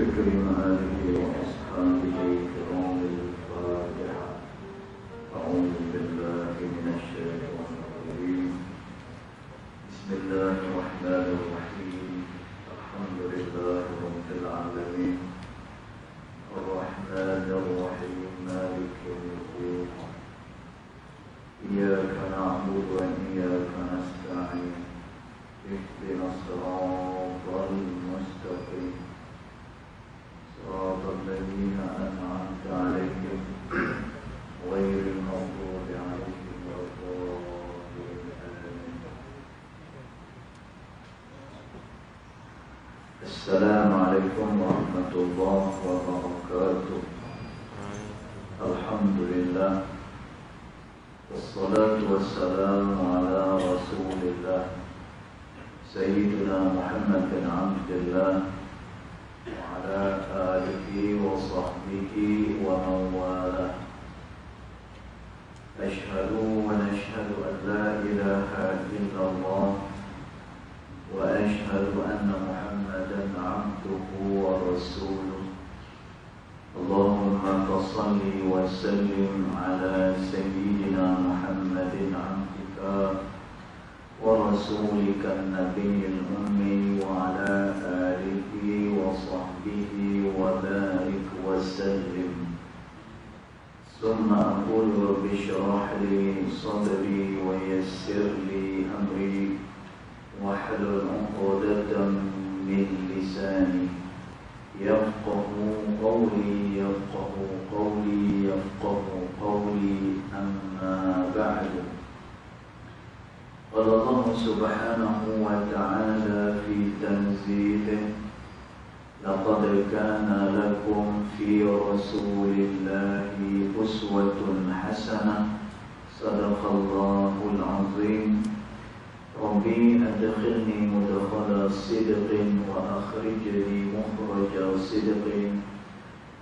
بكرم آله وأصحابه الكرام الفاتحة. أعوذ بالله من الشيطان الرجيم. بسم الله الرحمن الرحيم. الحمد لله رب العالمين الرحمن الرحيم مالك يوم الدين. إياك نعبد وإياك نستعين. اهدنا الصراط المستقيم صراط الذين أنعمت عليهم غير المغضوب عليهم ولا الضالين. السلام عليكم ورحمة الله وبركاته. الحمد لله والصلاة والسلام على رسول الله سيدنا محمد بن عبد الله وعلى آله وصحبه ومن والاه. أشهد ونشهد أن لا إله إلا الله وأشهد أن محمدا عبده ورسوله. اللهم صل وسلم على سيدنا محمد عبدك ورسولك النبي الأمي وعلى آله وصحبه وبارك وسلم. ثم أقول رب اشرح لي صدري ويسر لي أمري واحلل عقدة من لساني يفقه قولي يفقه قولي أما بعد. قال الله سبحانه وتعالى في تنزيله: لقد كان لكم في رسول الله أسوة حسنة. صدق الله العظيم. ربي أدخلني مدخل صدق وأخرجني مخرج صدق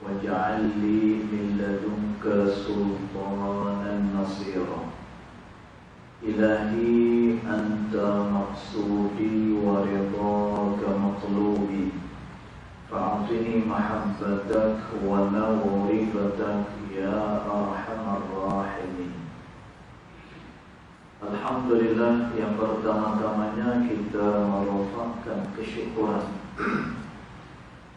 واجعل لي من لدنك سلطانا نصيرا. إلهي أنت مقصودي ورضاك مطلوبي، فأعطني محبتك ومغفرتك يا أرحم الراحمين. Alhamdulillah, yang pertama-tamanya kita merofakkan kesyukuran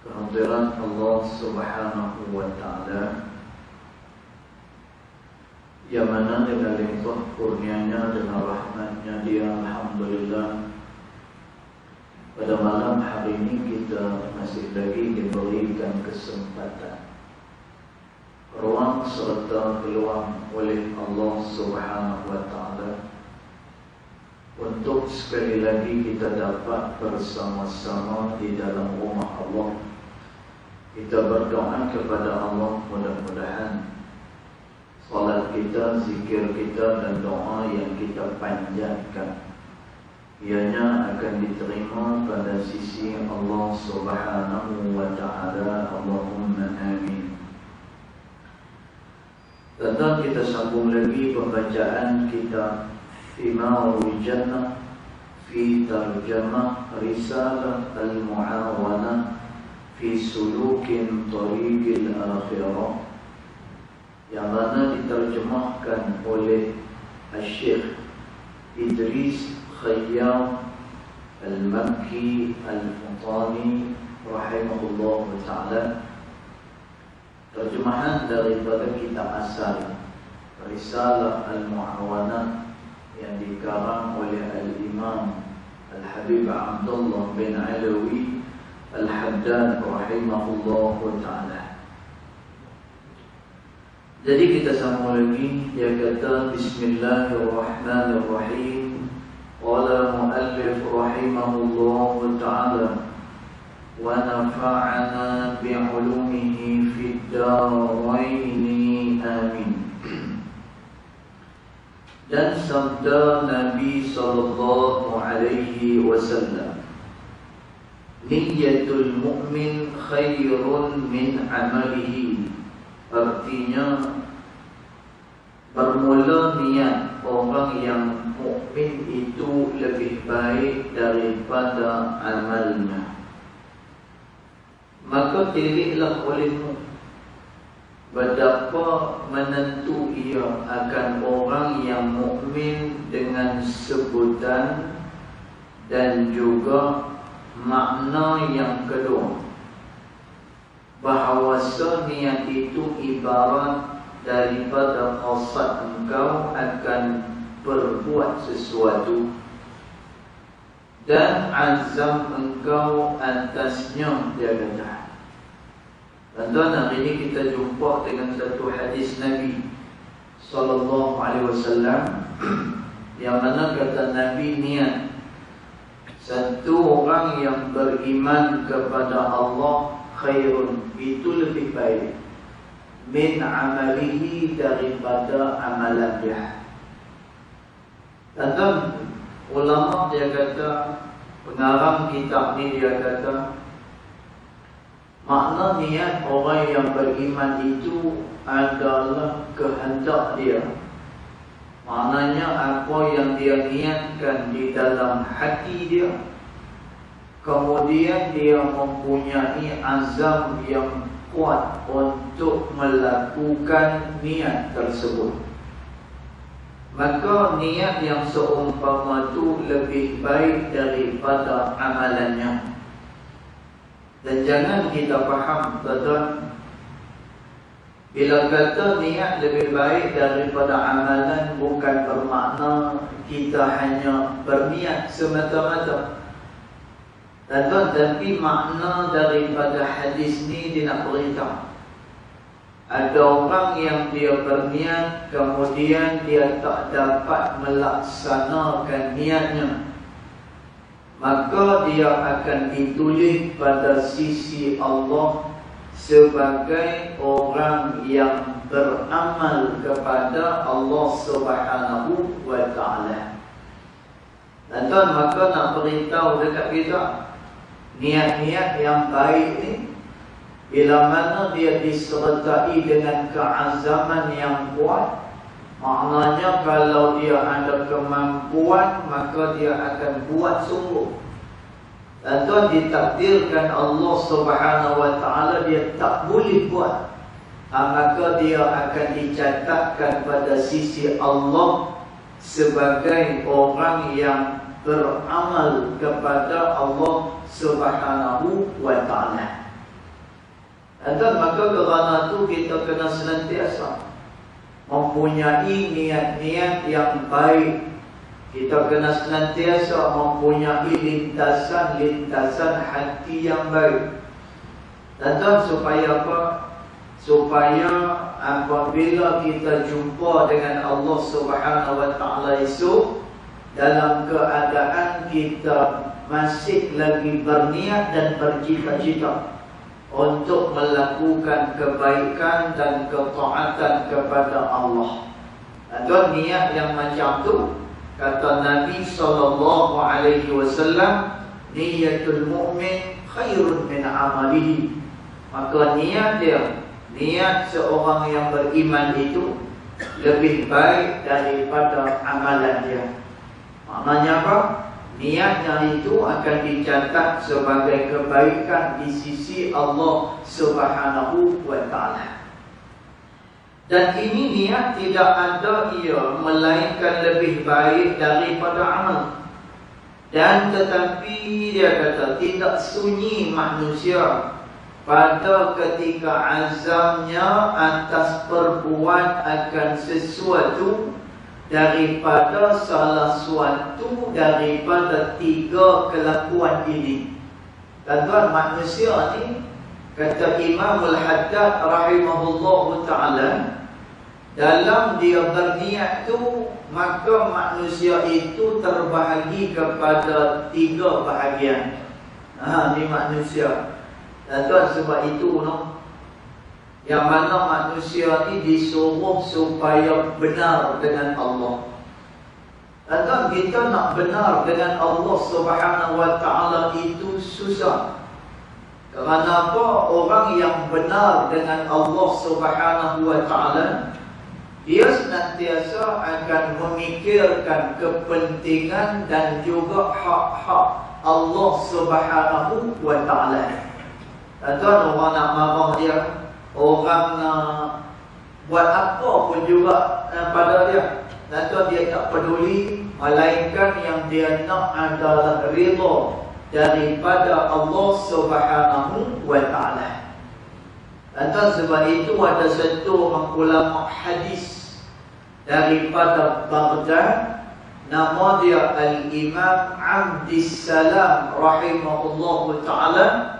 kehadiran Allah Subhanahu wa Ta'ala, yang mana dengan limpah kurnianya, dengan rahmatnya Dia, alhamdulillah, pada malam hari ini kita masih lagi diberikan kesempatan, ruang serta peluang oleh Allah Subhanahu wa Ta'ala untuk sekali lagi kita dapat bersama-sama di dalam rumah Allah. Kita berdoa kepada Allah, mudah-mudahan salat kita, zikir kita dan doa yang kita panjatkan ianya akan diterima pada sisi Allah Subhanahu wa Ta'ala. Allahumma amin. Tentang kita sambung lagi pembacaan kitab Thimarul Jannah fi Tarjamah Risalah Al-Mu'awanah fi Sulukin Tariqil Akhirah, yang mana diterjemahkan oleh Syekh Idris Khayyam Al-Makki Al-Futani rahimahullah ta'ala. Terjemahan daripada kitab asal Risalah Al-Mu'awanah yang dikarang oleh Al-Imam Al-Habib Abdullah bin Alawi Al-Haddad rahimahullah ta'ala. Jadi kita sambung lagi. Dia kata: Bismillahirrahmanirrahim. Qala muallif rahimahullah ta'ala: wa nafa'ana bi'ulumihi fid daraini amin. Dan sabda Nabi sallallahu alaihi wasallam, niyatul mu'min khairun min amalihi. Artinya, bermula niat orang yang mukmin itu lebih baik daripada amalnya. maka tiliklah olehmu betapa menentu ia akan orang yang mukmin dengan sebutan dan juga makna yang kedua, bahawasa niat itu ibarat daripada qasad engkau akan berbuat sesuatu dan azam engkau atasnya, dia kata. Tuan-tuan, hari ini kita jumpa dengan satu hadis Nabi sallallahu alaihi wasallam yang mana kata Nabi, niat satu orang yang beriman kepada Allah khairun, itu lebih baik min amalihi, daripada amalan dia. Dan ulama dia kata, pengarang kitab ni dia kata, makna niat orang yang beriman itu adalah kehendak dia. Maknanya apa yang dia niatkan di dalam hati dia, kemudian dia mempunyai azam yang kuat untuk melakukan niat tersebut, maka niat yang seumpama itu lebih baik daripada amalannya. Dan jangan kita faham, tuan-tuan, bila kata niat lebih baik daripada amalan, bukan bermakna kita hanya berniat semata-mata. Tuan-tuan, tapi makna daripada hadis ni dia nak beritahu, ada orang yang dia berniat kemudian dia tak dapat melaksanakan niatnya, maka dia akan ditulis pada sisi Allah sebagai orang yang beramal kepada Allah Subhanahu wa ta'ala. Dan tuan, maka nak beritahu dekat kita, niat-niat yang baik ni, bila mana dia disertai dengan keazaman yang kuat, maknanya kalau dia ada kemampuan, maka dia akan buat sungguh. Dan tuan, ditakdirkan Allah Subhanahu wa ta'ala dia tak boleh buat, maka dia akan dicatatkan pada sisi Allah sebagai orang yang beramal kepada Allah Subhanahu wa ta'ala. Dan maka kerana itu kita kena senantiasa mempunyai niat-niat yang baik. Kita kena senantiasa mempunyai lintasan-lintasan hati yang baik. Dan supaya apa? Supaya apabila kita jumpa dengan Allah Subhanahu wa ta'ala esok, dalam keadaan kita masih lagi berniat dan bercita-cita untuk melakukan kebaikan dan ketaatan kepada Allah. Dan niat yang macam tu, kata Nabi sallallahu alaihi wasallam, niyatul mu'min khairun min amalihi. Maka niat dia, niat seorang yang beriman itu lebih baik daripada amalan dia. Maknanya apa? Niatnya itu akan dicatat sebagai kebaikan di sisi Allah Subhanahu wa ta'ala. Dan ini niat tidak ada ia melainkan lebih baik daripada amal. Dan tetapi dia kata, tidak sunyi manusia pada ketika azamnya atas perbuat akan sesuatu daripada salah suatu daripada tiga kelakuan ini. Dan tuan, manusia ni, kata Imamul Haddad rahimahullahu ta'ala, dalam dia berniat tu, maka manusia itu terbahagi kepada tiga bahagian. Ni manusia. Dan tuan, sebab itu yang mana manusia ini disuruh supaya benar dengan Allah. Dan kita nak benar dengan Allah Subhanahu wa ta'ala itu susah. Kerana apa? Orang yang benar dengan Allah Subhanahu wa ta'ala, dia senantiasa akan memikirkan kepentingan dan juga hak-hak Allah Subhanahu wa ta'ala. Tuan, orang nak marah dia, orang buat apa pun juga pada dia. Tuan, dia tak peduli, melainkan yang dia nak adalah ridha daripada Allah Subhanahu wa ta'ala. Tuan, sebab itu ada satu orang ulama hadis daripada Baghdad, nama dia Al-Imam Abdissalam rahimahullahu ta'ala.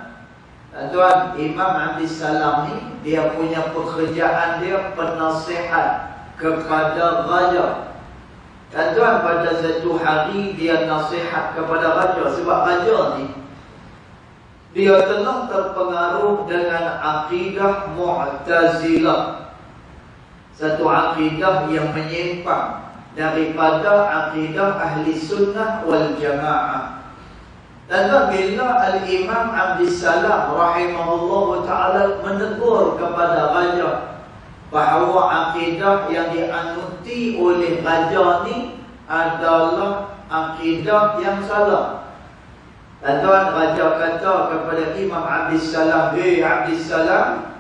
Tuan, Imam Abdissalam ni, dia punya pekerjaan dia penasihat kepada raja. Tuan, pada satu hari dia nasihat kepada raja. Sebab raja ni, dia telah terpengaruh dengan akidah Mu'tazilah, satu akidah yang menyimpang daripada akidah Ahli Sunnah wal Jamaah. Dan bila Al-Imam Abdissalam rahimahullah ta'ala menegur kepada raja bahawa akidah yang dianuti oleh raja ni adalah akidah yang salah. Dan raja kata kepada Imam Abdissalam, "Hei Abdissalam,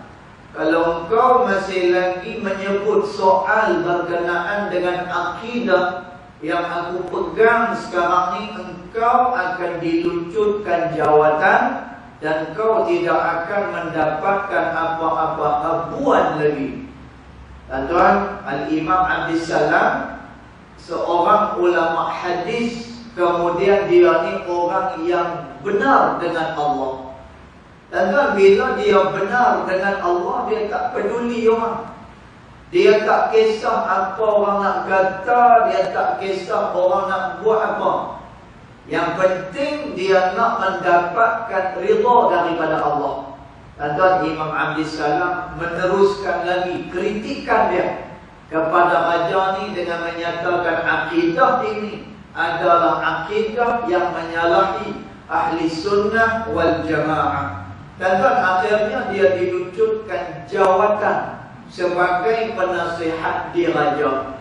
kalau engkau masih lagi menyebut soal berkenaan dengan akidah yang aku pegang sekarang ni, engkau akan diluncurkan jawatan dan engkau tidak akan mendapatkan apa-apa habuan lagi." Tuan, Al-Imam Abdissalam seorang ulama hadis, kemudian dia ni orang yang benar dengan Allah. Dan bila dia benar dengan Allah, dia tak peduli orang. Dia tak kisah apa orang nak kata, dia tak kisah orang nak buat apa. Yang penting dia nak mendapatkan ridha daripada Allah. Dan Imam Abdissalam meneruskan lagi kritikan dia kepada raja ni dengan menyatakan akidah ini adalah akidah yang menyalahi Ahli Sunnah wal Jamaah. Dan akhirnya dia diluncurkan jawatan sebagai penasihat di raja.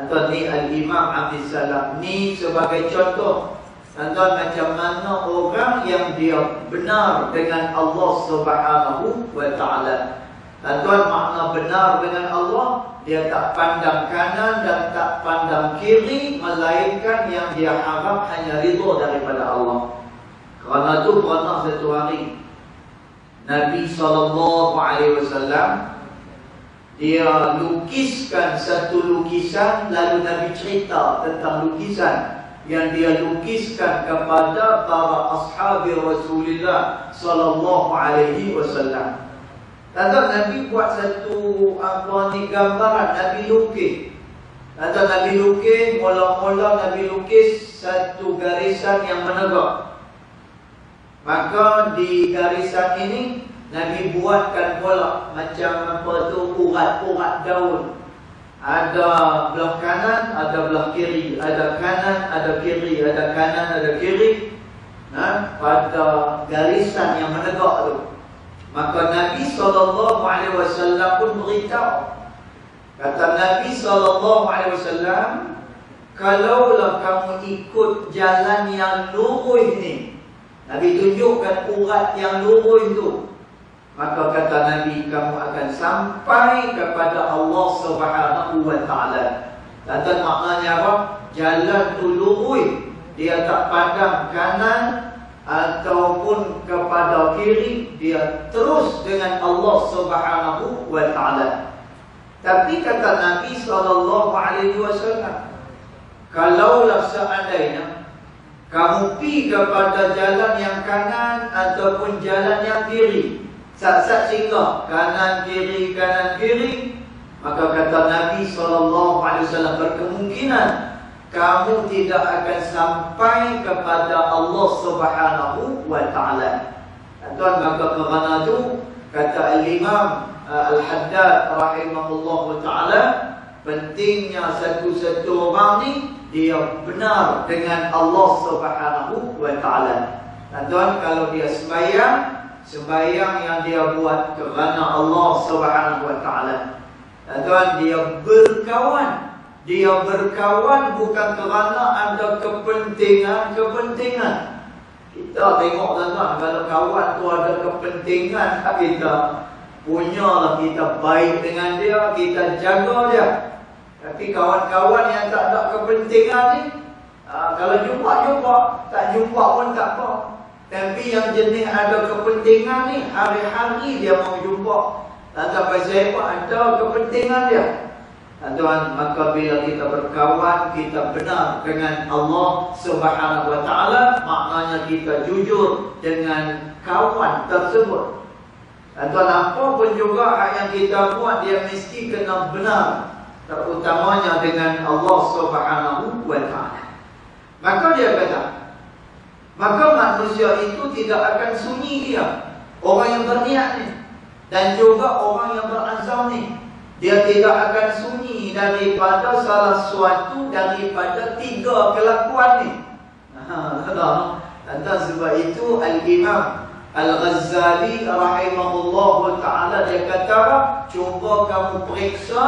Tuan, ni Al-Imam Abdissalam ni sebagai contoh. Tuan, macam mana orang yang dia benar dengan Allah Subhanahu wa ta'ala. Tuan, makna benar dengan Allah, dia tak pandang kanan dan tak pandang kiri, melainkan yang dia harap hanya ridha daripada Allah. Kerana tu pernah satu hari Nabi SAW dia lukiskan satu lukisan, lalu Nabi cerita tentang lukisan yang dia lukiskan kepada para ashabi Rasulullah SAW. Tanda Nabi buat satu gambaran, Nabi lukis. Tanda Nabi lukis, mula-mula Nabi lukis satu garisan yang menegak. Maka di garisan ini Nabi buatkan pula macam apa tu, urat-urat daun. Ada belah kanan, ada belah kiri. Ada kanan, ada kiri. Ada kanan, ada kiri. Pada garisan yang menegak tu. Maka Nabi SAW pun beritahu. Kata Nabi SAW, kalaulah kamu ikut jalan yang lurus ni, Nabi tunjukkan urat yang lurus tu, maka kata Nabi, kamu akan sampai kepada Allah Subhanahu wa ta'ala. Dan maknanya apa? Jalan tu lurus, dia tak pandang kanan ataupun kepada kiri, dia terus dengan Allah Subhanahu wa ta'ala. Tapi kata Nabi SAW, kalaulah seandainya kamu pergi kepada jalan yang kanan ataupun jalan yang kiri, sat-sat singgah kanan kiri, maka kata Nabi SAW, berkemungkinan kamu tidak akan sampai kepada Allah Subhanahu wa ta'ala. Tuan, maka kerana itu kata Al-Imam Al-Haddad rahimahullah ta'ala, pentingnya satu-satu orang ni dia benar dengan Allah Subhanahu wa ta'ala. Tuan, kalau dia sembahyang yang dia buat kerana Allah Subhanahu wa ta'ala. Tuan, dia berkawan. Dia berkawan bukan kerana ada kepentingan. Kita tengok tuan-tuan, kalau kawan tu ada kepentingan kita, punyalah kita baik dengan dia, kita jaga dia. Tapi kawan-kawan yang tak ada kepentingan ni, kalau jumpa, tak jumpa pun tak apa. Tapi yang jenis ada kepentingan ni, hari-hari dia mau jumpa. Sampai saya pun ada kepentingan dia. Tuan, maka bila kita berkawan, kita benar dengan Allah Subhanahu wa ta'ala, maknanya kita jujur dengan kawan tersebut. Tuan, apa pun juga hak yang kita buat, dia mesti kena benar, terutamanya dengan Allah Subhanahu wa ta'ala. Maka dia kata, maka manusia itu tidak akan sunyi dia, orang yang berniat ni, dan juga orang yang berazam ni, dia tidak akan sunyi daripada salah suatu daripada tiga kelakuan ni. Dan sebab itu Al-Imam Al-Ghazali rahimahullah ta'ala, dia kata, cuba kamu periksa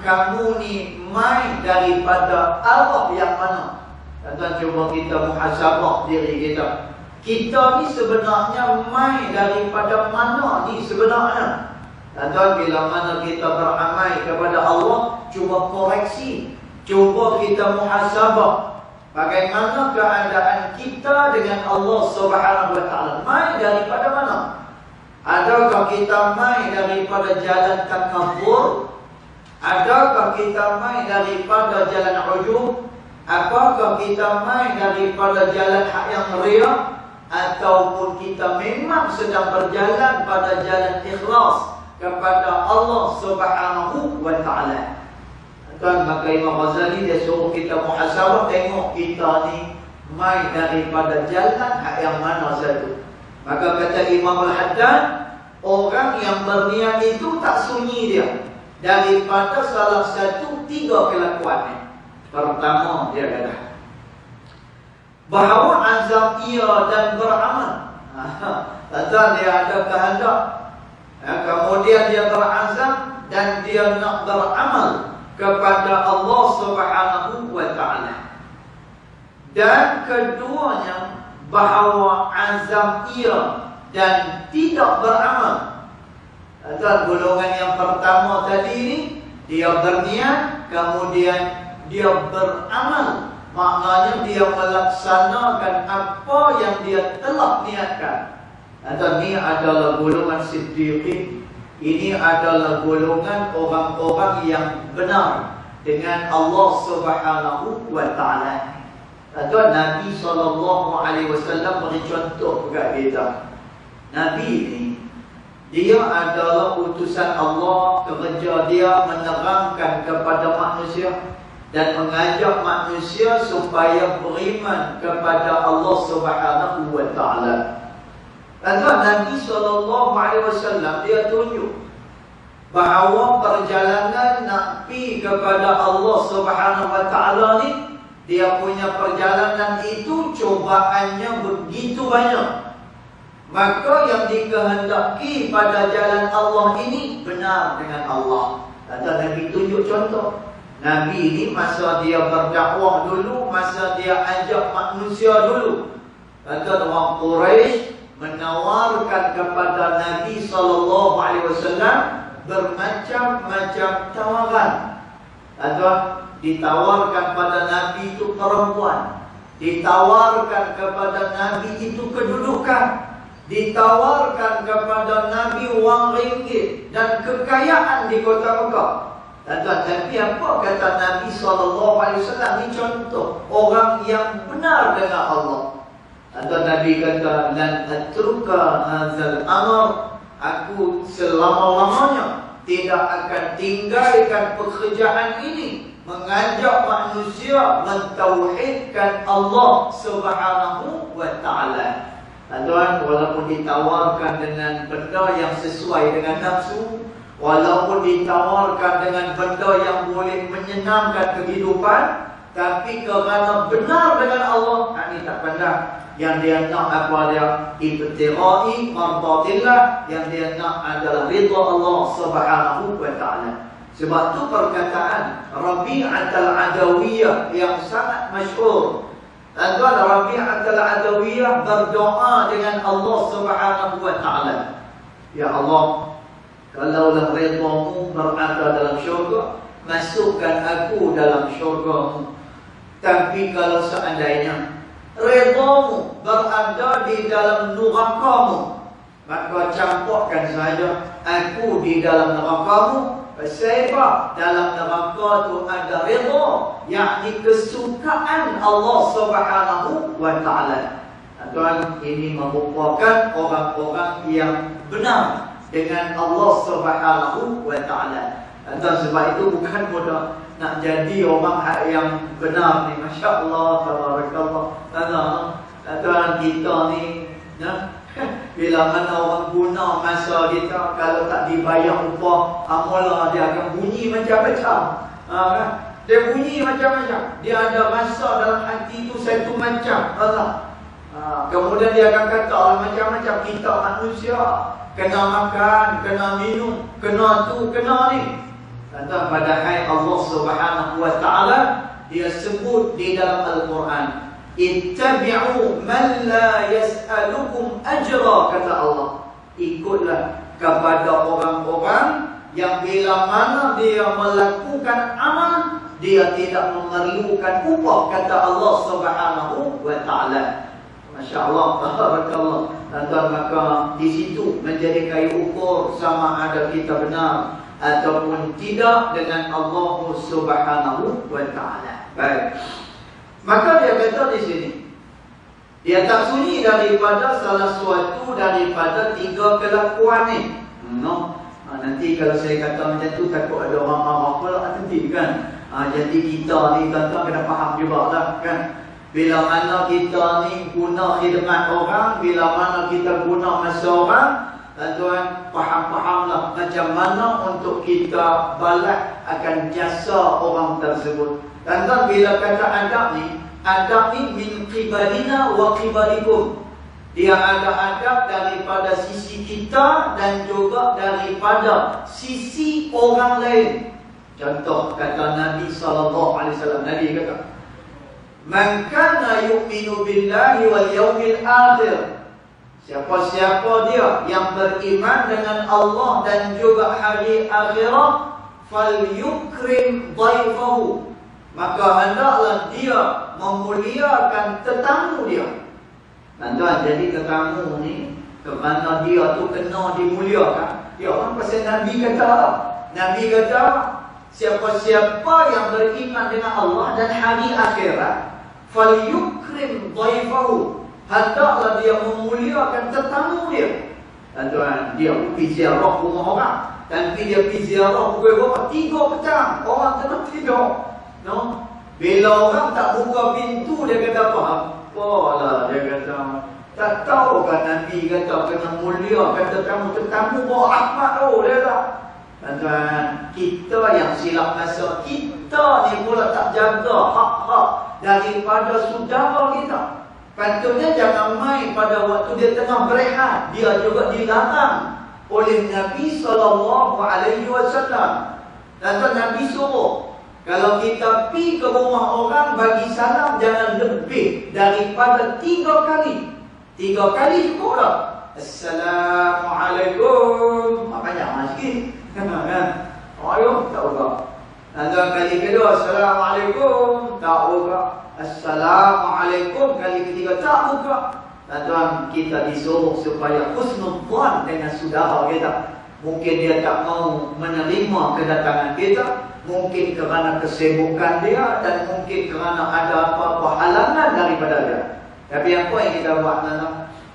kamu ni mai daripada arah yang mana. Dan cuba kita muhasabah diri kita. Kita ni sebenarnya mai daripada mana ni sebenarnya? Dan bila mana kita beramal kepada Allah, cuba koreksi, cuba kita muhasabah bagaimana keadaan kita dengan Allah Subhanahu wa ta'ala. Mai daripada mana? Adakah kita mai daripada jalan takabur? Adakah kita mai daripada jalan ujub? Apakah kita mai daripada jalan hak yang riya? Ataupun kita memang sedang berjalan pada jalan ikhlas kepada Allah Subhanahu wa ta'ala. Tuan, maka Imam Ghazali dia suruh kita muhasabah, tengok kita ni mai daripada jalan hak yang mana satu. Maka kata Imam Al-Haddad, orang yang berniat itu tak sunyi dia daripada salah satu tiga kelakuan. Pertama, dia kata bahawa azam ia dan beramal. Tuan, dia ada kehendak, kemudian dia berazam dan dia nak beramal kepada Allah Subhanahu wa ta'ala. Dan keduanya, bahawa azam ia dan tidak beramal. Golongan yang pertama tadi ni, dia berniat, kemudian dia beramal. Maknanya dia melaksanakan apa yang dia telah niatkan. Ini adalah golongan siddiqin. Ini adalah golongan orang-orang yang benar dengan Allah Subhanahu wa ta'ala. Nabi SAW beri contoh kepada kita. Nabi ini, dia adalah utusan Allah. Kerja dia menerangkan kepada manusia dan mengajak manusia supaya beriman kepada Allah Subhanahu wa ta'ala. Nabi SAW dia tunjuk bahawa perjalanan nak pergi kepada Allah Subhanahu wa ta'ala ni, dia punya perjalanan itu cobaannya begitu banyak. Maka yang dikehendaki pada jalan Allah ini benar dengan Allah. Nabi tunjuk contoh. Nabi ini masa dia berdakwah dulu, masa dia ajak manusia dulu, orang Quraisy menawarkan kepada Nabi SAW bermacam-macam tawaran. Ditawarkan pada Nabi itu perempuan, ditawarkan kepada Nabi itu kedudukan, ditawarkan kepada Nabi wang ringgit dan kekayaan di kota Mekah. Tapi apa kata Nabi SAW? Ini contoh orang yang benar dengan Allah. Nabi kata, lan atruka hadzal amr, aku selama-lamanya tidak akan tinggalkan pekerjaan ini, mengajak manusia mentauhidkan Allah Subhanahu wa ta'ala. Walaupun ditawarkan dengan benda yang sesuai dengan nafsu, walaupun ditawarkan dengan benda yang boleh menyenangkan kehidupan, tapi kerana benar dengan Allah, ini tak pandang. Yang dia nak apa dia? Ibtirai mardatillah. Yang dia nak adalah ridha Allah Subhanahu wa ta'ala. Sebab tu perkataan Rabi'ah al-Adawiyah yang sangat masyhur. Tuan Rabi'ah al-Adawiyah berdoa dengan Allah Subhanahu wa Ta'ala. Ya Allah, kalaulah redha-Mu berada dalam syurga, masukkan aku dalam syurga-Mu. Tapi kalau seandainya redha-Mu berada di dalam neraka-Mu, maka campurkan saja aku di dalam neraka-Mu. Sebab dalam neraka tu ada redha, yakni kesukaan Allah Subhanahu wa Ta'ala. Tuan, ini merupakan orang-orang yang benar dengan Allah Subhanahu wa Ta'ala. Tuan, sebab itu bukan mudah nak jadi orang yang benar ni. Masya Allah, tabarakallah. Tuan, kita ni bila mana orang guna masa kita, kalau tak dibayar upah, mula dia akan bunyi macam-macam. Dia bunyi macam-macam. Dia ada rasa dalam hati itu satu macam. Kemudian dia akan kata macam-macam. Kita manusia kena makan, kena minum, kena tu, kena ni. Padahal Allah Subhanahu wa Ta'ala dia sebut di dalam Al-Quran, ittabi'u man la yas'alukum ajra, kata Allah. Ikutlah kepada orang-orang yang bila mana dia melakukan amal, dia tidak memerlukan upah, kata Allah Subhanahu wa Ta'ala. Masya Allah, tabarakallah. Dan maka di situ menjadi kayu ukur sama ada kita benar ataupun tidak dengan Allah Subhanahu wa Ta'ala. Baik. Maka dia kata di sini, dia tak sunyi daripada salah suatu daripada tiga kelakuan ni. Nanti kalau saya kata macam tu, takut ada orang marah pula nanti kan. Jadi kita ni tuan-tuan kena faham juga lah kan. Bila mana kita ni guna khidmat orang, bila mana kita guna masa orang, tuan-tuan faham-fahamlah macam mana untuk kita balas akan jasa orang tersebut. Tuan-tuan, bila kata adab ni min qibalina wa qibalikum. Dia ada adab daripada sisi kita dan juga daripada sisi orang lain. Contoh kata Nabi SAW, Nabi kata, man kana yu'minu billahi wal yawmil akhir. Siapa-siapa dia yang beriman dengan Allah dan juga hari akhirat, falyukrim dhaifahu, maka hendaklah dia memuliakan tetamu dia. Tuan-tuan, jadi tetamu ni kerana dia tu kena dimuliakan. Dia orang pasal Nabi kata, siapa-siapa yang beriman dengan Allah dan hari akhirat, falyukrim dhaifahu, hendaklah dia memuliakan tetamu dia. Tuan-tuan, dia pergi ziarah rumah orang, dan dia pergi ziarah pukul berapa? 3 petang. Orang tengah tidur. Bila orang tak buka pintu, dia kata apa? Apalah dia kata. Tak tahu kan Nabi kata kena muliakan tetamu bawa rahmat tu, dia kata. Tuan-tuan, kita yang silap masa, kita ni pula tak jaga hak-hak daripada saudara kita. Patutnya jangan main pada waktu dia tengah berehat. Dia juga dilarang oleh Nabi SAW. Dan Nabi suruh, kalau kita pergi ke rumah orang bagi salam, jangan lebih daripada 3 kali. 3 kali cukup tak? Assalamualaikum. Banyak sikit. Ayo, tak buka. Dan kali kedua, Assalamualaikum. Tak buka. Assalamualaikum. Kali ketiga, tak buka. Dan kita disuruh supaya husnudzan dengan saudara kita. Mungkin dia tak mau menerima kedatangan kita, mungkin kerana kesibukan dia, dan mungkin kerana ada apa-apa halangan daripada dia. Tapi apa yang kita buat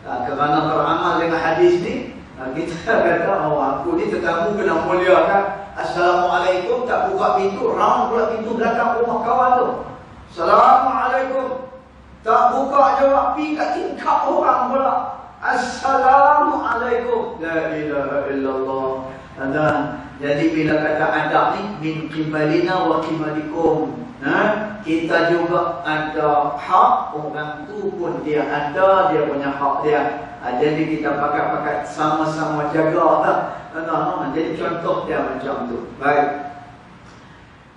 kerana beramal dengan hadis ni, kita kata, aku ni tetamu kena muliakan. Assalamualaikum, tak buka pintu, round pula pintu belakang rumah kawan tu. Assalamualaikum, tak buka jawab, pergi kat tingkap orang pula. Assalamualaikum. La ilaha illallah. Jadi bila kata adab ni min qibalina wa qibalikum, kita juga ada hak, orang tu pun dia ada dia punya hak dia. Jadi kita pakat-pakat sama-sama jaga. Jadi contoh dia macam tu. Baik.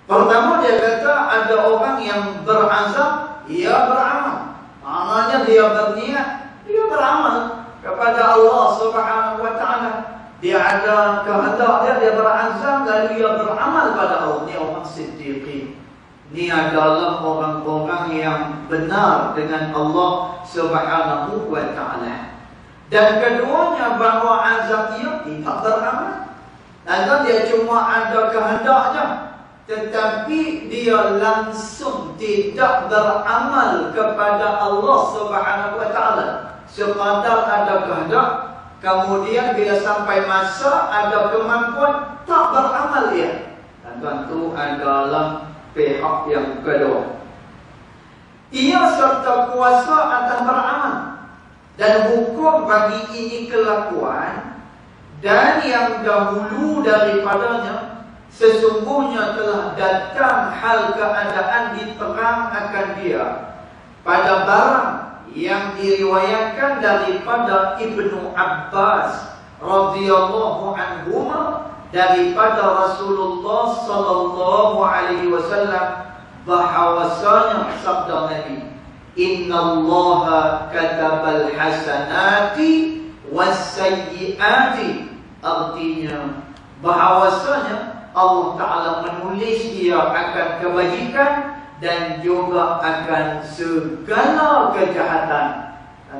Pertama dia kata ada orang yang berazam, ia beramal. Maknanya dia berniat, dia beramal kepada Allah Subhanahu wa taala. Dia ada kehendak dia berazam lalu dia beramal pada Allah. Ini orang siddiqin. Ini adalah orang-orang yang benar dengan Allah Subhanahu wa taala. Dan keduanya bahawa azam dia tidak beramal. Dan dia cuma ada kehendaknya, tetapi dia langsung tidak beramal kepada Allah Subhanahu wa taala. Sekadar ada kehendak, kemudian bila sampai masa ada kemampuan, tak beramal dia. Dan tentu adalah pihak yang kedua. Ia serta kuasa akan beramal. Dan hukum bagi ini kelakuan, dan yang dahulu daripadanya sesungguhnya telah datang hal keadaan diterang akan dia pada barang yang diriwayatkan daripada Ibnu Abbas radhiyallahu anhuma daripada Rasulullah sallallahu alaihi wasallam bahawasanya sabda Nabi, innallaha katabal hasanati was-sayyiati. Artinya bahawasanya Allah Ta'ala menulis dia akan kebajikan dan juga akan segala kejahatan.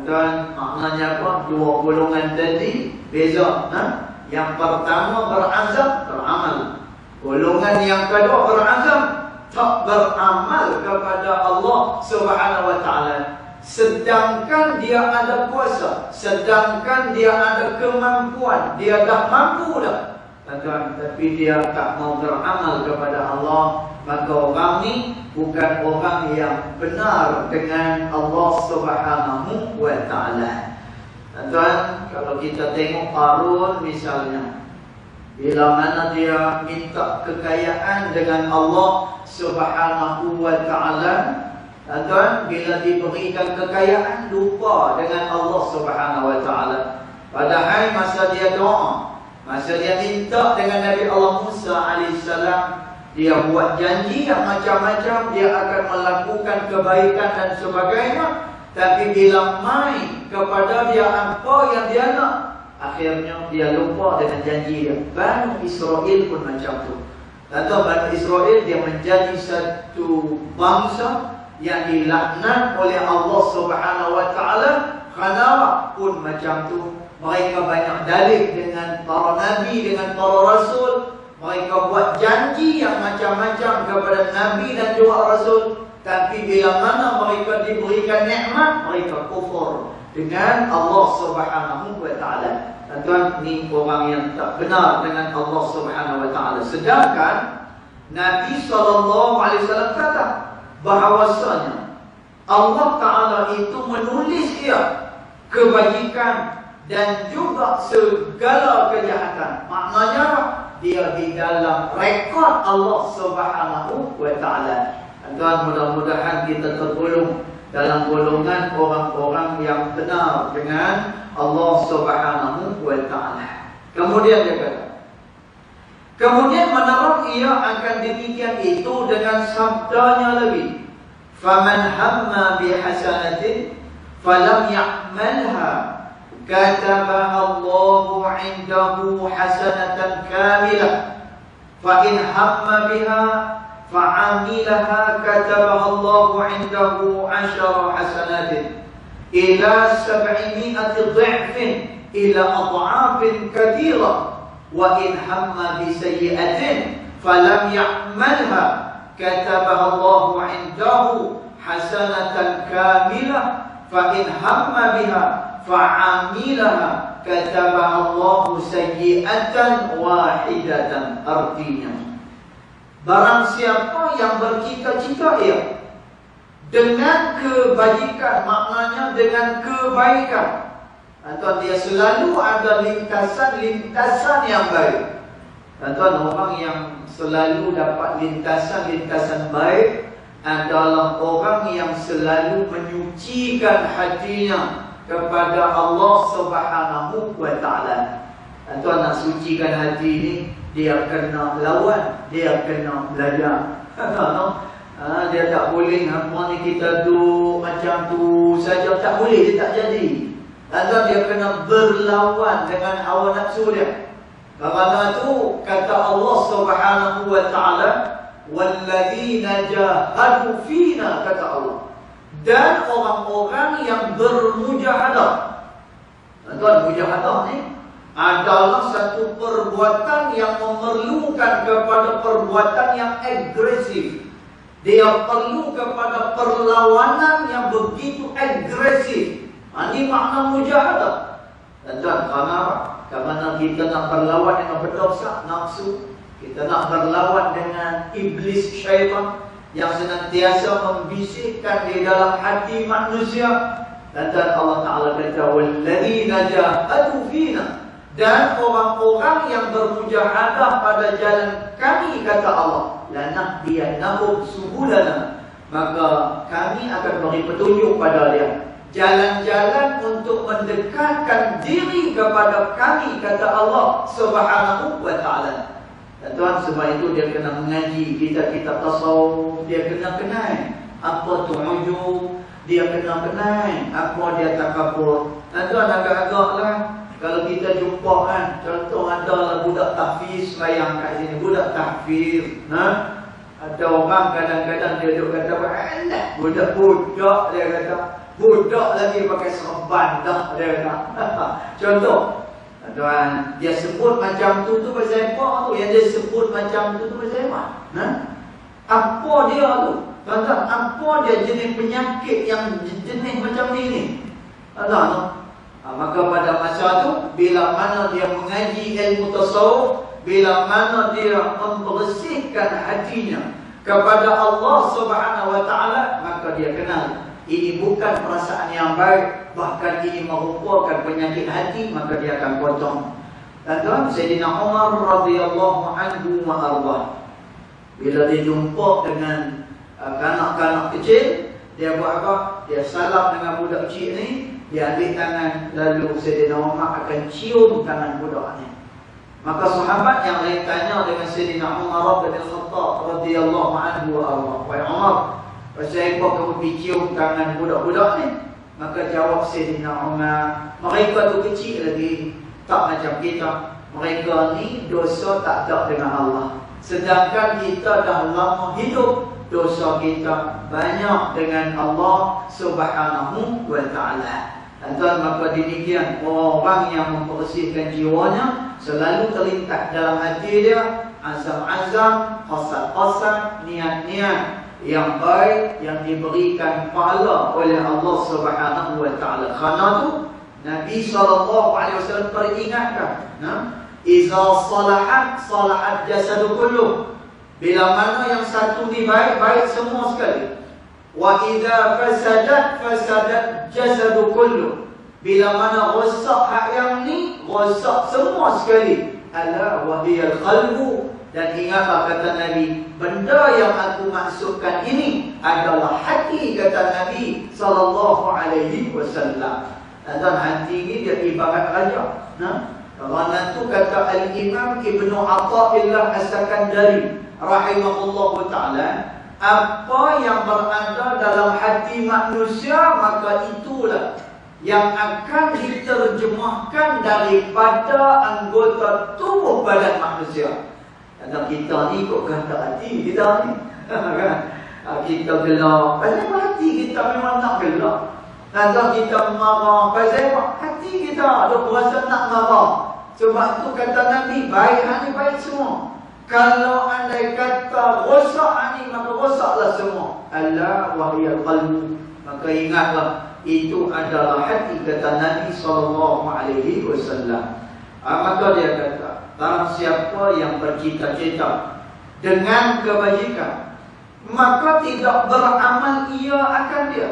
Dan maknanya apa? Dua golongan tadi beza. Yang pertama berazam, beramal. Golongan yang kedua berazam, tak beramal kepada Allah Subhanahu wa taala. Sedangkan dia ada kuasa, sedangkan dia ada kemampuan, dia dah mampu dah, tapi dia tak mau beramal kepada Allah, maka orang ni bukan orang yang benar dengan Allah Subhanahu wa taala. Tuan, kalau kita tengok Qarun misalnya, bila mana dia minta kekayaan dengan Allah Subhanahu wa taala, tuan, bila diberikan kekayaan lupa dengan Allah Subhanahu wa taala. Padahal masa dia doa, masa dia minta dengan Nabi Allah Musa alaihissalam, dia buat janji yang macam-macam, dia akan melakukan kebaikan dan sebagainya. Tapi bila mai kepada dia apa yang dia nak, akhirnya dia lupa dengan janji dia. Bani Israel pun macam tu. Atau Bani Israel dia menjadi satu bangsa yang dilaknat oleh Allah Subhanahu wa taala. Kenapa pun macam tu? Mereka banyak dalil dengan para nabi, dengan para rasul. Mereka buat janji yang macam-macam kepada nabi dan juga rasul. Tapi bila mana mereka diberikan nikmat, mereka kufur dengan Allah Subhanahu wa taala. Tuan, ni orang yang tak benar dengan Allah Subhanahu wa taala. Sedangkan Nabi SAW kata bahawasanya Allah Ta'ala itu menulis dia kebajikan dan juga segala kejahatan. Maknanya dia di dalam rekod Allah Subhanahu wa taala. Tuan, mudah-mudahan kita tergolong dalam golongan orang-orang yang benar dengan Allah Subhanahu wa taala. Kemudian dia kata, kemudian menerang ia akan demikian itu dengan sabdanya lagi, faman hamma bi hasanatin falam ya'malha katabaha Allahu 'indahu hasanatan kamilah fa in hamma biha fa'amilaha katabaha Allahu 'indahu 'ashara hasanatin ila 700 dha'fin ila adha'afin katsira wa in hamma bi sayyi'atin falam ya'malha katabaha Allahu 'indahu hasanatan kamilah fa in hamma biha fa'amilaha katabaha Allahu sayyi'atan wahidatan. Artinya, barang siapa yang bercita-cita ia dengan kebajikan, maknanya dengan kebaikan, atau dia selalu ada lintasan-lintasan yang baik. Tuan, orang yang selalu dapat lintasan-lintasan baik adalah orang yang selalu menyucikan hatinya kepada Allah Subhanahu wa taala. Tuan, nak sucikan hati ini, dia kena lawan, dia kena belajar. Dia tak boleh apa ni kita duduk macam tu saja, tak boleh, dia tak jadi. Tuan-tuan, dia kena berlawan dengan hawa nafsu dia. Kerana tu kata Allah Subhanahu wa taala, walladzina jahadu fina, kata Allah, dan orang-orang yang bermujahadah. Tuan-tuan, mujahadah ni adalah satu perbuatan yang memerlukan kepada perbuatan yang agresif. Dia perlu kepada perlawanan yang begitu agresif. Ini makna mujahadah. Tuan-tuan, kerana apa? Kerana kita nak berlawan dengan berdosa, nafsu. Kita nak berlawan dengan iblis syaitan yang senantiasa membisikkan di dalam hati manusia. Dan Allah Ta'ala kata, walladzina jahadu fina, dan orang-orang yang bermujahadah pada jalan kami, kata Allah, lanahdiyannahum subulana, maka kami akan beri petunjuk pada dia jalan-jalan untuk mendekatkan diri kepada kami, kata Allah Subhanahu wa taala. Tuan, sebab itu dia kena mengaji kitab-kitab tasawuf, dia kena kenal apa tu ujub, dia kena kenal apa dia takabur. Tuan, agak-agaklah kalau kita jumpa kan, contoh adalah budak tahfiz sembahyang kat sini, budak tahfiz, ada orang kadang-kadang dia duduk kata, alah, budak-budak, dia kata, budak lagi pakai serban dah, dia kata. Contoh, tuan, dia sebut macam tu pasal apa tu? Yang dia sebut macam tu pasal apa? Apa dia tu? Tuan-tuan, apa dia jenis penyakit yang jenis macam ni? Tuan-tuan, maka pada masa tu, bila mana dia mengaji ilmu tasawuf, bila mana dia membersihkan hatinya kepada Allah Subhanahu wa taala, maka dia kenal ini bukan perasaan yang baik, bahkan ini merupakan penyakit hati, maka dia akan potong. Dan Sayyidina Umar radhiyallahu anhu wa ardah, bila dia jumpa dengan kanak-kanak kecil, dia buat apa? Dia salam dengan budak kecil ni, dia ambil tangan, lalu Sayyidina Umar akan cium tangan budak ni. Maka sahabat yang lain tanya dengan Sayyidina Umar bin Khattab radhiyallahu anhu wa ardah, wahai Umar, pasal apa kamu pergi cium tangan budak-budak ni? Maka jawab Sayyidina Umar, mereka tu kecil lagi, tak macam kita. Mereka ni dosa tak ada dengan Allah, sedangkan kita dah lama hidup, dosa kita banyak dengan Allah Subhanahu wa ta'ala. Tuan, maka demikian orang yang membersihkan jiwanya, selalu terlintas dalam hati dia azam-azam, qasad-qasad, niat-niat yang baik yang diberikan pahala oleh Allah Subhanahu wa taala. Kerana tu Nabi SAW peringatkan, iza salahat salahat jasadu kulluh, bila mana yang satu ni baik, baik semua sekali. Wa idza fasadat fasadat jasadu kulluh, bila mana rosak hak yang ni, rosak semua sekali. Ala wa hiyal qalbu, dan ingatlah kata Nabi, benda yang aku maksudkan ini adalah hati, kata Nabi sallallahu alaihi wasallam. Dan hati ini dia ibarat raja. Kerana tu kata Al-Imam Ibnu Athaillah As-Sakandari rahimahullahu ta'ala, apa yang berada dalam hati manusia, maka itulah yang akan diterjemahkan daripada anggota tubuh badan manusia. Dan kita ni kok kata hati kita ni kita gelap, pasal hati kita memang nak gelap. Dan kita marah, pasal apa? Hati kita ada berasa nak marah. Sebab tu kata Nabi, baik ni baik semua. Kalau andai kata rosak ni, maka rosaklah semua. Alla wahiyal qalbu, maka ingatlah itu adalah hati, kata Nabi SAW. Maka dia kata, barang siapa yang bercita-cita dengan kebajikan, maka tidak beramal ia akan dia,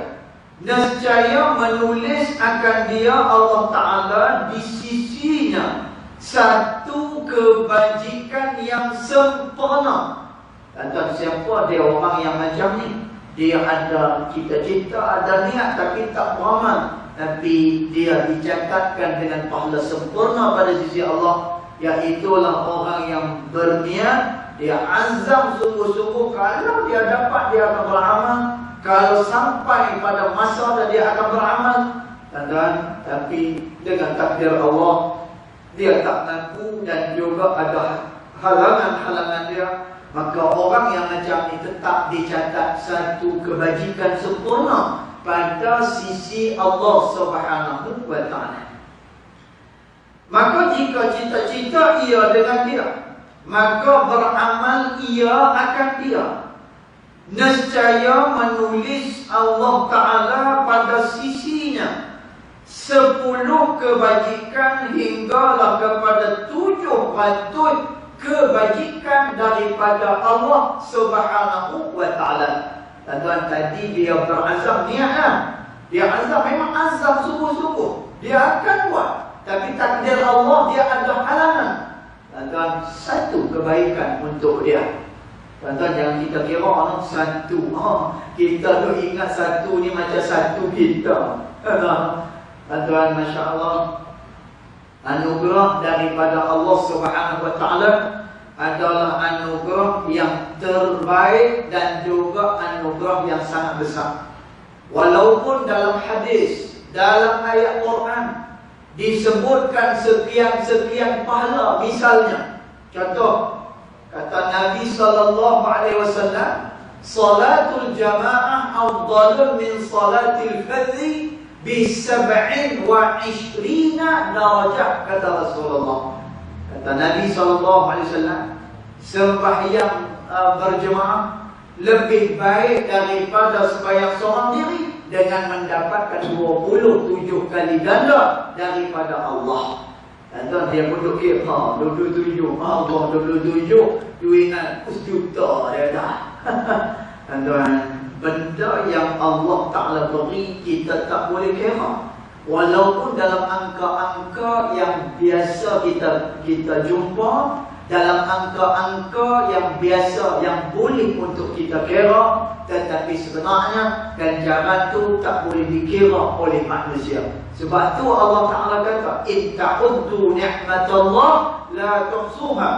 nescaya menulis akan dia Allah Ta'ala di sisinya satu kebajikan yang sempurna. Dan siapa dia orang yang macam ni? Dia ada cita-cita, ada niat, tapi tak beramal, tapi dia dicatatkan dengan pahala sempurna pada sisi Allah. Iaitulah orang yang berniat dia azam sungguh-sungguh kalau dia dapat dia akan beramal, kalau sampai pada masa dia akan beramal. Dan tapi dengan takdir Allah dia tak mampu dan juga ada halangan-halangan dia, maka orang yang macam ni tetap dicatat satu kebajikan sempurna pada sisi Allah Subhanahu wa ta'ala. Maka jika cita-cita ia dengan dia, maka beramal ia akan dia. Nescaya menulis Allah Ta'ala pada sisinya 10 kebajikan hinggalah kepada 700 kebajikan daripada Allah Subhanahu wa ta'ala. Tuan-tuan, tadi dia berazam niat. Dia azam, memang azam sungguh-sungguh. Dia akan buat. Tapi takdir Allah dia ada halangan. Tuan-tuan, satu kebaikan untuk dia. Tuan-tuan, jangan kita kira satu. Kita tu ingat satu ni macam satu kita. Tuan-tuan, Masya Allah, anugerah daripada Allah Subhanahu wa ta'ala adalah anugerah yang terbaik dan juga anugerah yang sangat besar. Walaupun dalam hadis, dalam ayat Quran disebutkan sekian-sekian pahala, misalnya contoh kata Nabi SAW, salatul jamaah afdalu min salatil fardhi bi-27 darajah, kata Rasulullah. Kata Nabi SAW, sembahyang berjemaah lebih baik daripada sembahyang seorang diri dengan mendapatkan 27 kali ganda daripada Allah. Dan dia pun duk 27, Allah 27, duit 1 juta dia dah. Dan benda yang Allah Ta'ala beri kita tak boleh kira. Walaupun dalam angka-angka yang biasa kita jumpa, dalam angka-angka yang biasa yang boleh untuk kita kira, tetapi sebenarnya ganjaran tu tak boleh dikira oleh manusia. Sebab tu Allah Ta'ala kata, in ta'uddu ni'matallah la tuhsuha.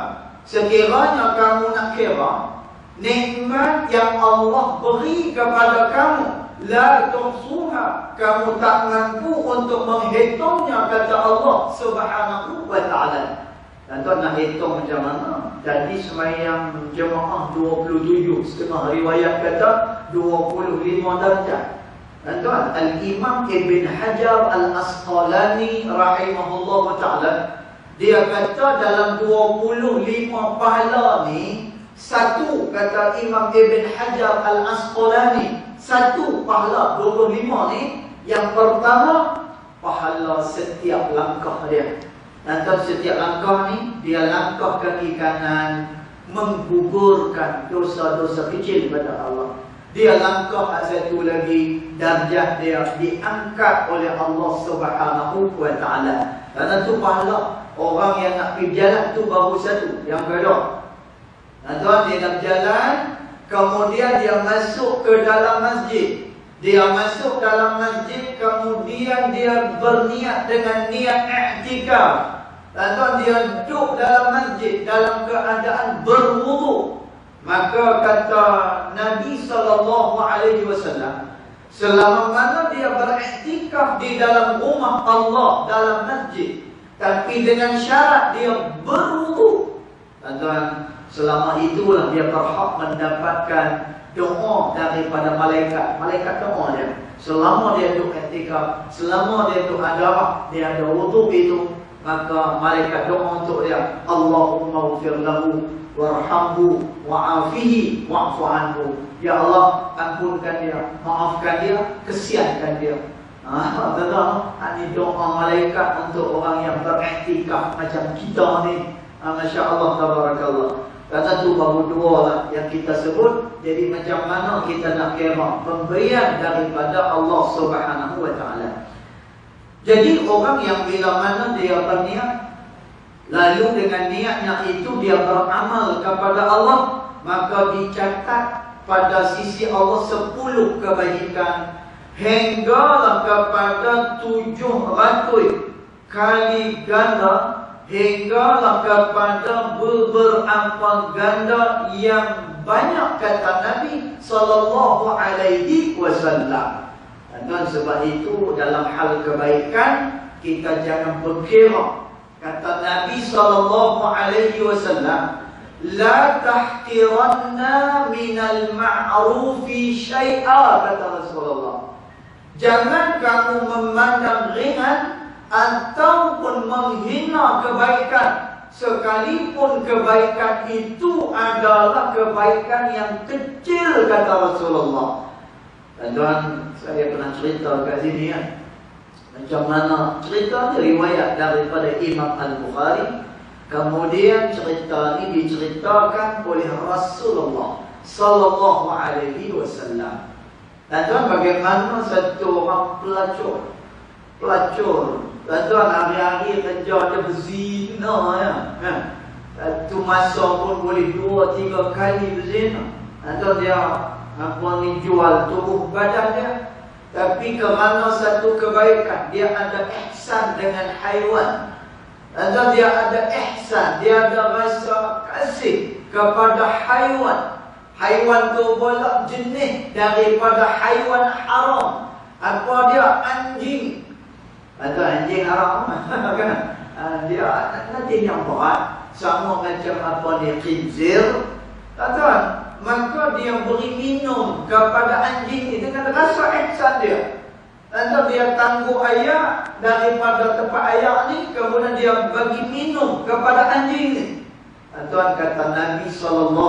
Sekiranya kamu nak kira nikmat yang Allah beri kepada kamu, la tuhsuha, kamu tak mampu untuk menghitungnya, kata Allah Subhanahu wa ta'ala. Dan tuan nak hitung macam mana? Jadi sembahyang jemaah 27, setengah riwayat kata 25 darjah. Dan tuan, Al-Imam Ibn Hajar Al-Asqalani rahimahullah ta'ala, dia kata dalam 25 pahala ni, satu, kata Imam Ibn Hajar Al-Asqalani, satu pahala 25 ni, yang pertama pahala setiap langkah dia. Dan setiap langkah ni, dia langkah kaki kanan, menggugurkan dosa-dosa kecil pada Allah. Dia langkah satu lagi, darjah dia diangkat oleh Allah Subhanahu wa ta'ala. Dan itu pahala. Orang yang nak pergi jalan tu baru satu, yang kedua. Dan tuan, dia nak jalan, kemudian dia masuk ke dalam masjid. Dia masuk dalam masjid, kemudian dia berniat dengan niat i'tikaf. Dan tuan, dia duduk dalam masjid dalam keadaan berwudu. Maka kata Nabi SAW, selama mana dia beriktikaf di dalam rumah Allah, dalam masjid, tapi dengan syarat dia berwudu, dan tuan, selama itulah dia berhak mendapatkan doa daripada malaikat. Malaikat doa dia selama dia duduk iktikaf, selama dia duduk ada, dia ada wudu itu, maka malaikat doa untuk dia, Allahumma ghfir lahu warhamhu wa'afihi wa'fu anhu. Ya Allah, ampunkan dia, maafkan dia, kesiankan dia. Ini doa malaikat untuk orang yang beriktikaf macam kita ni. Masya Allah, tabarakallah. Kata tu baru dua lah yang kita sebut. Jadi macam mana kita nak kira pemberian daripada Allah Subhanahu wa ta'ala. Jadi orang yang bila mana dia berniat, lalu dengan niatnya itu dia beramal kepada Allah, maka dicatat pada sisi Allah 10 kebajikan hinggalah kepada 700 kali ganda hinggalah kepada beberapa ganda yang banyak, kata Nabi sallallahu alaihi wasallam. Dan sebab itu dalam hal kebaikan kita jangan berkira. Kata Nabi sallallahu alaihi wasallam, la tahqiranna minal ma'rufi syai'a, kata Rasulullah. Jangan kamu memandang ringan ataupun menghina kebaikan, sekalipun kebaikan itu adalah kebaikan yang kecil, kata Rasulullah. Tuan, saya pernah cerita kat sini kan, macam mana cerita ni riwayat daripada Imam Al-Bukhari. Kemudian cerita ni diceritakan oleh Rasulullah sallallahu alaihi wasallam. Dan tuan, bagaimana satu orang pelacur. Dan tuan, hari-hari kerja dia berzina ya. Satu masa pun boleh 2-3 kali berzina. Dan tuan, dia jual tubuh badan dia. Tapi kerana satu kebaikan, dia ada ihsan dengan haiwan. Dan dia ada ihsan, dia ada rasa kasih kepada haiwan. Haiwan tu pula jenis daripada haiwan haram. Apa dia? Anjing. Atau anjing haram kan? Dia nanti yang berat, sama macam apa dia khinzir. Tuan, maka dia beri minum kepada anjing ini dengan rasa ihsan dia. Atau dia tangguh air daripada tempat air ni, kemudian dia bagi minum kepada anjing ni. Tuan, kata Nabi SAW,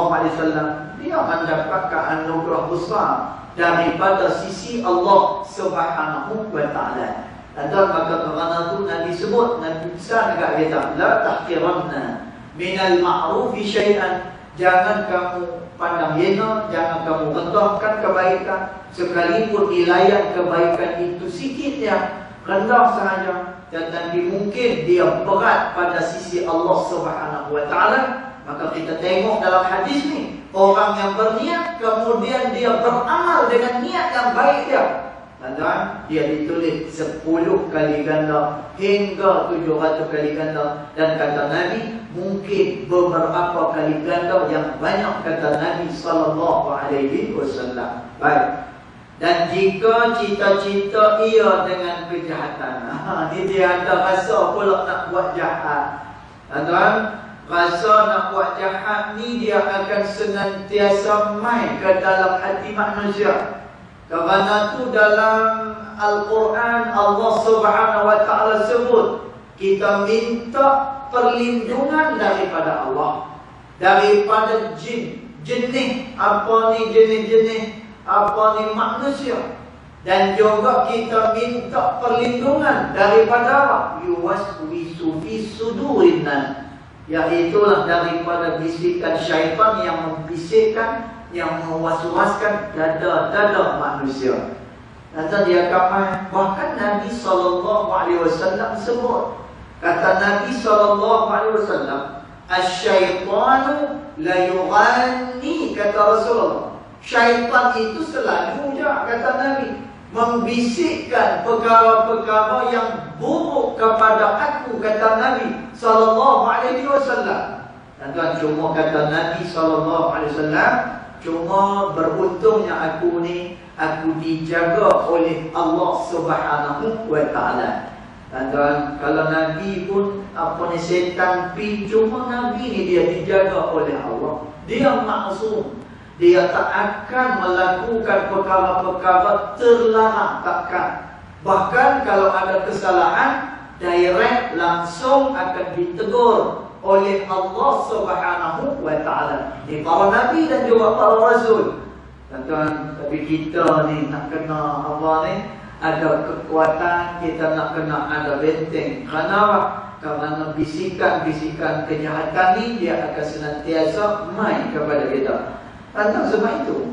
dia mendapatkan anugerah besar daripada sisi Allah Subhanahu wa Ta'ala. Tuan, maka kerana tu Nabi sebut, Nabi besar dekat kita, la tahqiranna minal ma'rufi syai'an. Jangan kamu pandang hina, jangan kamu rendahkan kebaikan, sekalipun nilai kebaikan itu sikit ya, rendah sahaja. Dan nanti mungkin dia berat pada sisi Allah Subhanahu wa Ta'ala. Maka kita tengok dalam hadis ni, orang yang berniat kemudian dia beramal dengan niat yang baik dia, dan dia ditulis 10 kali ganda hingga 700 kali ganda. Dan kata Nabi, mungkin beberapa kali ganda yang banyak, kata Nabi sallallahu alaihi wasallam. Baik. Dan jika cita-cita ia dengan kejahatan, ni dia ada rasa pula nak buat jahat. Tuan, rasa nak buat jahat ni dia akan senantiasa main ke dalam hati manusia. Kerana tu dalam Al-Quran Allah Subhanahu wa Ta'ala sebut, kita minta perlindungan daripada Allah, daripada jin. Jenis apa ni, jenis-jenis apa ni manusia. Dan juga kita minta perlindungan daripada Allah, yuwaswisu fi sudurin nas, iaitulah daripada bisikan syaitan yang membisikkan, yang mewaswaskan dada-dada manusia. Nanti dia akan, bahkan Nabi SAW sebut, kata Nabi SAW, asyaitanu la yughanni, kata Rasulullah. Syaitan itu selalu je, kata Nabi, membisikkan perkara-perkara yang buruk kepada aku, kata Nabi SAW. Dan tuan, cuma kata Nabi SAW, cuma beruntungnya aku ni, aku dijaga oleh Allah Subhanahu wa Ta'ala. Dan tuan, kalau Nabi pun apa ni, setan pi, cuma Nabi ni dia dijaga oleh Allah. Dia maksum. Dia tak akan melakukan perkara-perkara terlarang, takkan. Bahkan kalau ada kesalahan, direct langsung akan ditegur oleh Allah Subhanahu wa Ta'ala. Ini para Nabi dan juga para Rasul. Tuan, tapi kita ni nak kena apa ni, ada kekuatan, kita nak kena ada benteng. Kenapa? Kerana bisikan-bisikan kejahatan ni dia akan senantiasa main kepada kita. Tentang sebab itu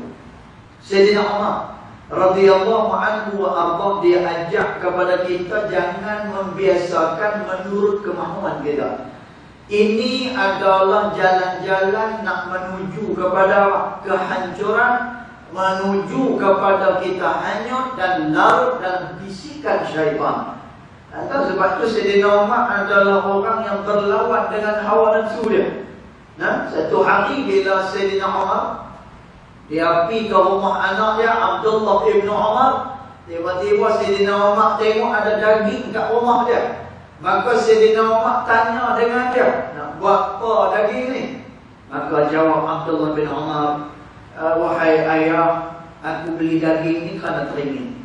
Sayyidina Umar radhiyallahu anhu wa arda, dia ajak kepada kita jangan membiasakan menurut kemahuan kita. Ini adalah jalan-jalan nak menuju kepada kehancuran, menuju kepada kita hanyut dan larut dalam bisikan syaitan. Atau sebab itu Sayyidina Umar adalah orang yang berlawan dengan hawa nafsu dia. Satu hari bila Sayyidina Umar dia pergi ke rumah anak dia Abdullah ibn Umar, tiba-tiba Sayyidina Umar tengok ada daging kat rumah dia. Maka Sayyidina Umar tanya dengan dia, nak buat apa daging ni? Maka jawab Abdullah bin Umar, wahai ayah, aku beli daging ni kerana teringin.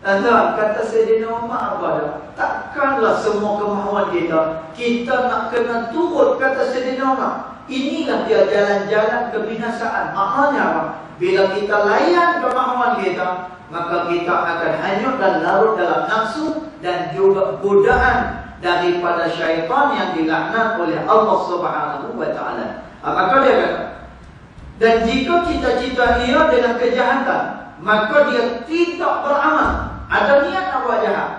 Dan kata Sayyidina Umar apa dah? Takkanlah semua kemahuan kita nak kena turut, kata Sayyidina Umar. Inilah dia jalan-jalan kebinasaan. Maknanya apa? Bila kita layan kemahuan kita, maka kita akan hanyut dan larut dalam nafsu dan juga godaan daripada syaitan yang dilaknat oleh Allah Subhanahu wa taala. Maka dia kata, dan jika cita-cita dia dengan kejahatan, maka dia tidak beramal. Ada niat nak buat jahat,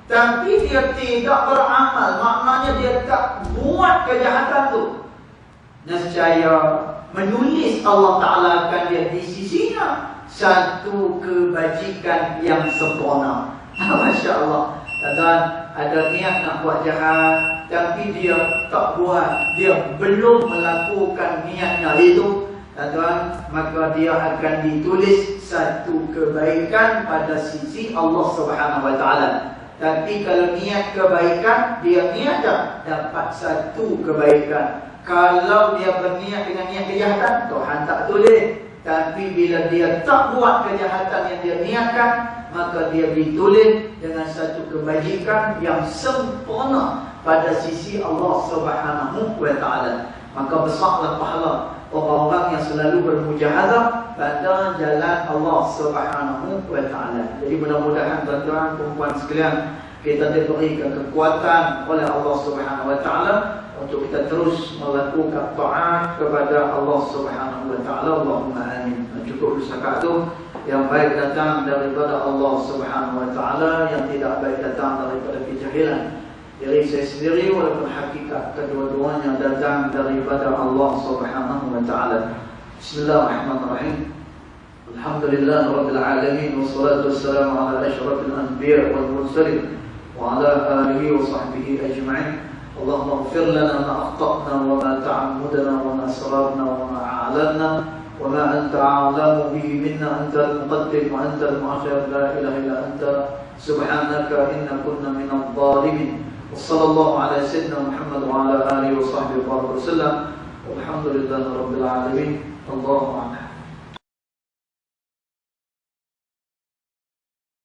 tapi dia tidak beramal, maknanya dia tak buat kejahatan tu. Nescaya menulis Allah Ta'ala akan dia di sisinya satu kebajikan yang sempurna. Masya Allah. Dan ada niat nak buat jahat, tapi dia tak buat, dia belum melakukan niatnya itu, tuan, maka dia akan ditulis satu kebaikan pada sisi Allah Subhanahu wa taala. Tapi kalau niat kebaikan, dia niat dapat satu kebaikan. Kalau dia berniat dengan niat kejahatan, Tuhan tak tulis. Tapi bila dia tak buat kejahatan yang dia niatkan, maka dia ditulis dengan satu kebajikan yang sempurna pada sisi Allah Subhanahu wa taala. Maka besarlah pahala orang-orang yang selalu bermujahadah pada jalan Allah Subhanahu wa taala. Jadi mudah-mudahan tuan-tuan perempuan sekalian, kita diberikan kekuatan oleh Allah Subhanahu wa taala untuk kita terus melakukan taat kepada Allah Subhanahu wa taala. Allahumma amin. Cukup setakat itu. Yang baik datang daripada Allah Subhanahu wa taala, yang tidak baik datang daripada kejahilan diri saya sendiri, walaupun hakikat kedua-duanya datang daripada Allah Subhanahu wa taala. Bismillahirrahmanirrahim. Alhamdulillah rabbil alamin, wassalatu wassalamu ala asyrafil anbiya wal mursalin wa ala alihi wa sahbihi ajma'in. Allahumma ighfir lana ma akhta'na wa ma ta'ammudna wa ma asrarna wa ma a'lanna wa ma anta a'lamu bihi minna, antal muqaddim wa antal mu'akhir, la ilaha illa anta subhanaka inna kunna minadh dhalimin. Wassallallahu ala sayyidina Muhammad wa ala alihi wa sahbihi wa sallam. Walhamdulillahi rabbil alamin. Allahu a'lam.